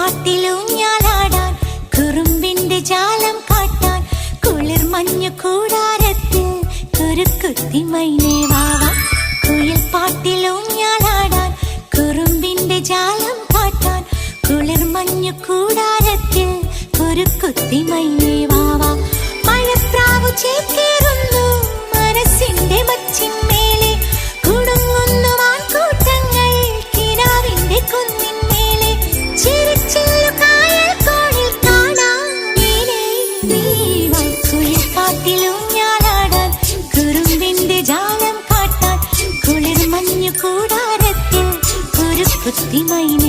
പാട്ടിലൂഞ്ഞാലാടാൻ കുറുമ്പിന്റെ ജാലം കാട്ടാൻ കുളിർ മഞ്ഞു കൂടാരത്തിൽ കുരുക്കുത്തി മൈനേ വാവാ. കുയിൽ പാട്ടിലൂഞ്ഞാലാടാൻ കുറുമ്പിന്റെ ജാലം കാട്ടാൻ കുളിർ മഞ്ഞു കൂടാരത്തിൽ കുരുക്കുത്തി മൈനേ വാവാ. മഴപ്രാവു ചേക്കേറുന്നു മനസ്സിന്റെ മച്ചിന്മേലെ കുടുങ്ങുന്നു മാൻകൂട്ടങ്ങൾ കിനാവിന്റെ കുന്നിന്മേലെ ചിരിച്ചില്ലു കായൽ കോണിൽ കാണാം നീലേ നീവാ. കുയിൽ പാട്ടിലൂഞ്ഞാലാടാൻ കുറുമ്പിന്റെ ജാലം കാട്ടാൻ കുളിർ മഞ്ഞു കൂടാരത്തിൽ കുരുക്കുത്തി മൈനേ